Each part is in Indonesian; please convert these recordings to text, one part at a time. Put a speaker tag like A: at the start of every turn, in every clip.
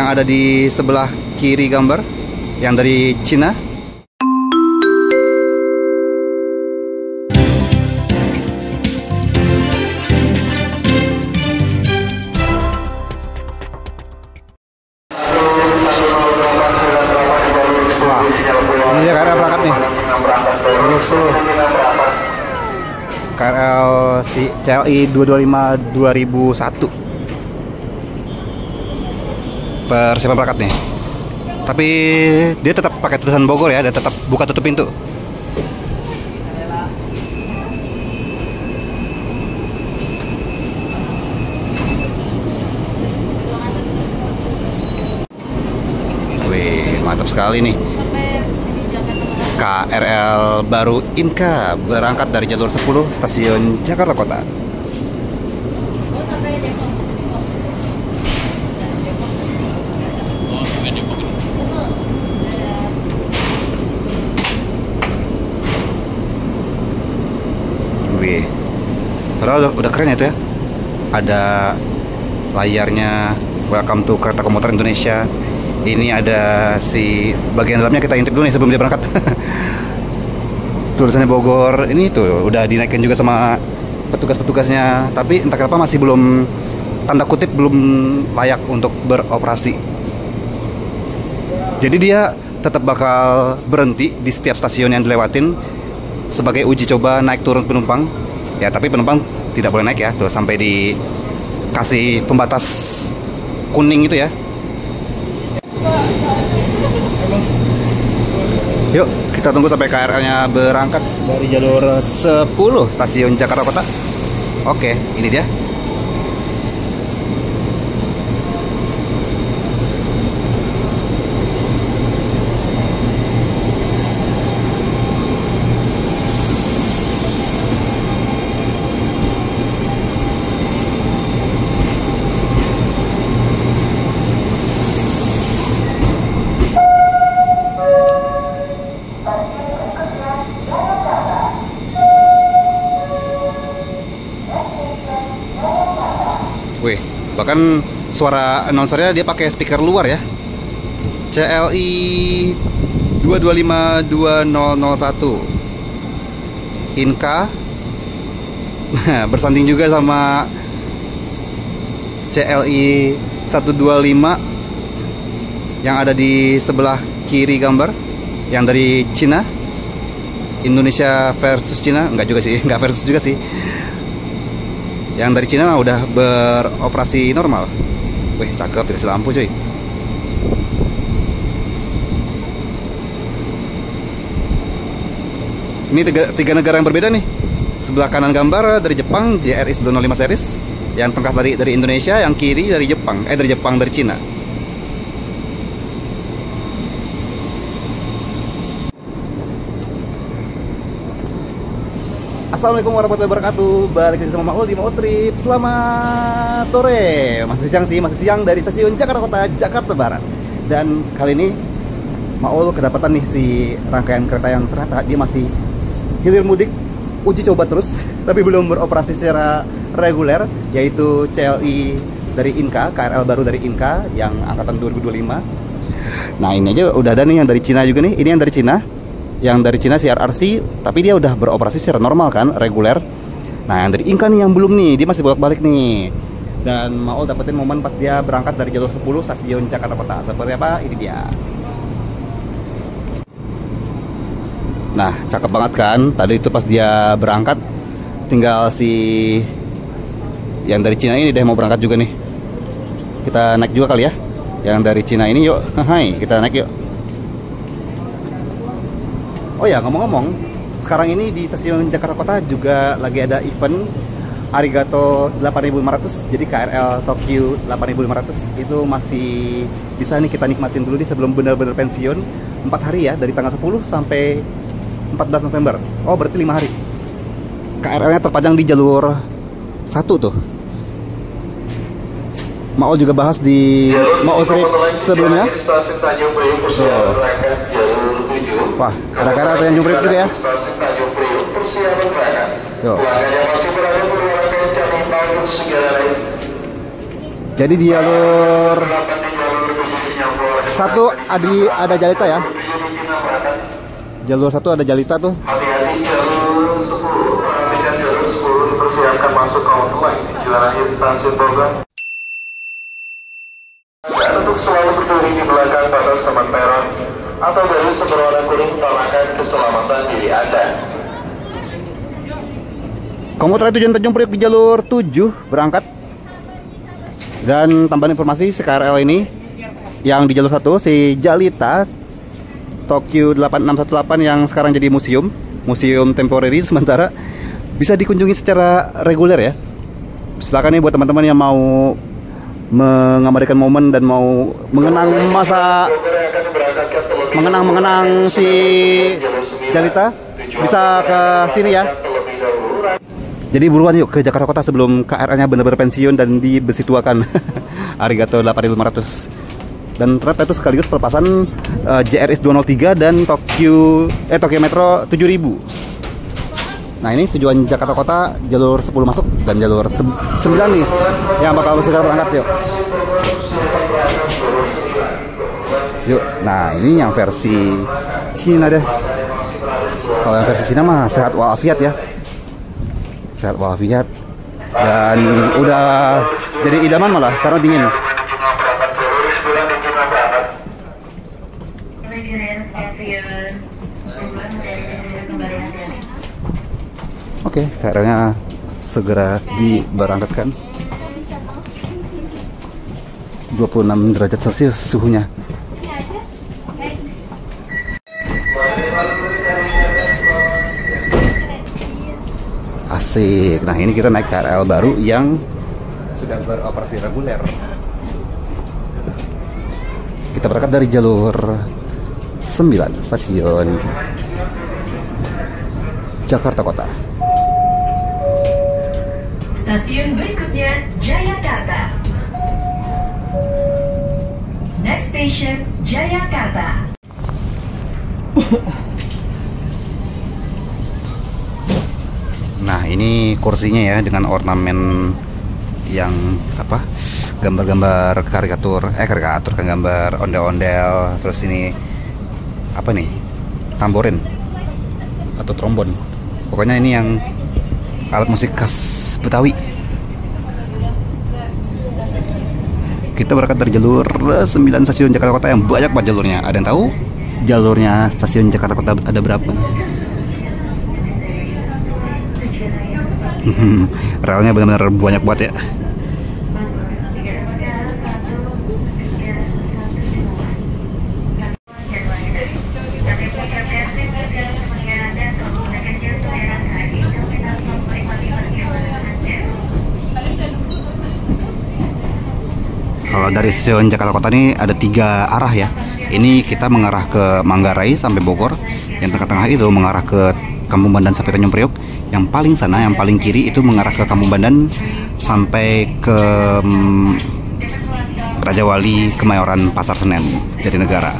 A: yang ada di sebelah kiri gambar yang dari Cina. Wah, ini dia KRL berangkat nih. KRL CLI 225 2001. Persiapan berangkat nih. Tapi dia tetap pakai tulisan Bogor ya, dan tetap buka tutup pintu. Wih, mantap sekali nih. KRL baru Inka berangkat dari jalur 10 stasiun Jakarta Kota. Wih, padahal udah keren ya itu ya. Ada layarnya, welcome to Kereta Komuter Indonesia. Ini ada si bagian dalamnya, kita intip dulu nih sebelum dia berangkat. Tulisannya Bogor, ini tuh udah dinaikkan juga sama petugas-petugasnya. Tapi entah kenapa masih belum, tanda kutip, belum layak untuk beroperasi. Jadi dia tetap bakal berhenti di setiap stasiun yang dilewatin sebagai uji coba naik turun penumpang. Ya, tapi penumpang tidak boleh naik ya. Tuh sampai dikasih pembatas kuning itu ya. Yuk, kita tunggu sampai KRL-nya berangkat dari jalur 10 stasiun Jakarta Kota. Oke, ini dia. Wih, bahkan suara announcernya dia pakai speaker luar ya. CLI 2252001 Inka. Bersanding juga sama CLI 125 yang ada di sebelah kiri gambar yang dari Cina. Indonesia versus Cina, enggak juga sih, enggak versus juga sih. Yang dari Cina udah beroperasi normal. Wih, cakep, dikasih lampu cuy. Ini tiga negara yang berbeda nih. Sebelah kanan gambar dari Jepang, JRI 905 series. Yang tengah dari Indonesia, yang kiri dari Jepang. Dari Cina. Assalamualaikum warahmatullahi wabarakatuh. Balik lagi sama Maul di Maul Strip. Selamat sore. Masih siang dari stasiun Jakarta Kota, Jakarta Barat. Dan kali ini Maul kedapatan nih si rangkaian kereta yang ternyata dia masih hilir mudik, uji coba terus, tapi belum beroperasi secara reguler, yaitu CLI dari Inka, KRL baru dari Inka yang angkatan 2025. Nah, ini aja udah ada nih yang dari Cina juga nih. Ini yang dari Cina. Yang dari Cina CRRC, tapi dia udah beroperasi secara normal kan, reguler. Nah, yang dari Inka nih yang belum nih, dia masih bolak-balik nih. Dan mau dapetin momen pas dia berangkat dari jalur 10 stasiun Jakarta Kota. Seperti apa? Ini dia. Nah, cakep banget kan? Tadi itu pas dia berangkat, tinggal si yang dari Cina ini deh mau berangkat juga nih. Kita naik juga kali ya. Yang dari Cina ini yuk. Hai, kita naik yuk. Oh ya, ngomong-ngomong, sekarang ini di stasiun Jakarta Kota juga lagi ada event Arigato 8500. Jadi KRL Tokyo 8500 itu masih bisa nih kita nikmatin dulu nih sebelum benar-benar pensiun. 4 hari ya, dari tanggal 10 sampai 14 November. Oh, berarti 5 hari. KRL-nya terpajang di jalur 1 tuh. Mau juga bahas di Mau Strip sebelumnya. Wah, ada KRL Tanjung Priok juga ya. Yo. Jadi di jalur 1 ada Jalita ya. Jalur 1 ada Jalita tuh.
B: Hati-hati jalur 10, perhatikan jalur 10 dipersiapkan masuk ke outline jalan akhir stasiun Bogor. Dan untuk selalu berdiri di belakang batas teman peron atau garis berwarna kuning, utamakan keselamatan diri Anda.
A: Komuter tujuan Tanjung Priok di jalur 7 berangkat. Dan tambahan informasi, si KRL ini yang di jalur 1 si Jalita Tokyo 8618 yang sekarang jadi museum temporary sementara, bisa dikunjungi secara reguler ya. Silakan nih buat teman-teman yang mau mengabadikan momen dan mau mengenang mengenang si Jalita, bisa ke sini ya. Jadi buruan yuk ke Jakarta Kota sebelum KRL-nya benar-benar pensiun dan dibesituakan. Arigato 8500. Dan ternyata itu sekaligus pelepasan JRS 203 dan Tokyo Metro 7000. Nah, ini tujuan Jakarta Kota jalur 10 masuk dan jalur 9 nih yang bakal segera berangkat yuk. Yuk, nah ini yang versi Cina deh. Kalau yang versi Cina mah sehat walafiat ya. Sehat walafiat dan udah jadi idaman malah karena dingin. Oke, KRL-nya segera diberangkatkan. 26 derajat Celcius suhunya. Asik. Nah, ini kita naik KRL baru yang sudah beroperasi reguler. Kita berangkat dari jalur 9 stasiun Jakarta Kota.
C: Stasiun berikutnya Jayakarta. Next station Jayakarta.
A: Nah, ini kursinya ya dengan ornamen yang apa? Gambar-gambar karikatur kan, gambar ondel-ondel. Terus ini apa nih? Tamborin atau trombon. Pokoknya ini yang alat musik khas Betawi. Kita berangkat dari jalur 9 stasiun Jakarta Kota yang banyak banget jalurnya. Ada yang tahu jalurnya stasiun Jakarta Kota ada berapa? Relnya benar-benar banyak banget ya. Kalau dari stasiun Jakarta Kota ini ada 3 arah ya. Ini kita mengarah ke Manggarai sampai Bogor. Yang tengah-tengah itu mengarah ke Kampung Bandan sampai Tanjung Priok. Yang paling sana, yang paling kiri itu mengarah ke Kampung Bandan sampai ke Raja Wali, Kemayoran, Pasar Senen, Jatinegara.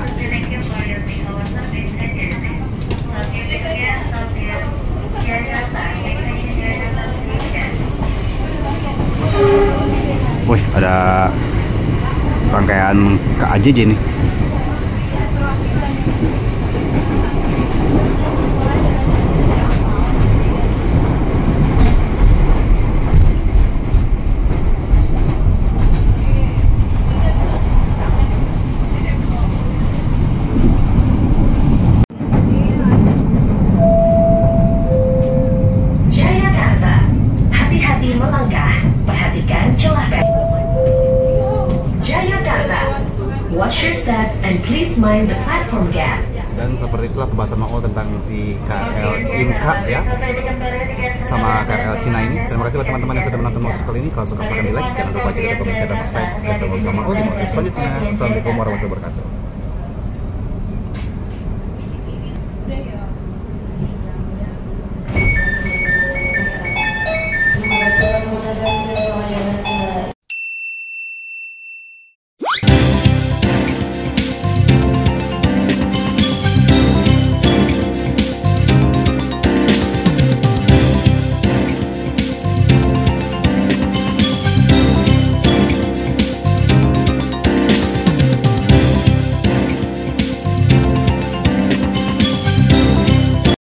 A: Wih, ada rangkaian KAJJ nih.
C: Jayakarta, hati-hati melangkah, perhatikan celah belok. Jayakarta, watch your step and please mind the platform gap.
A: Dan seperti itulah pembahasan Maul tentang si KRL Inka ya, sama KRL Cina ini. Terima kasih buat teman-teman yang sudah menonton Maul kali ini. Kalau suka silahkan di like, jangan lupa juga komen, share, dan subscribe. Kita ketemu sama Maul di Maul selanjutnya. Assalamualaikum warahmatullahi wabarakatuh.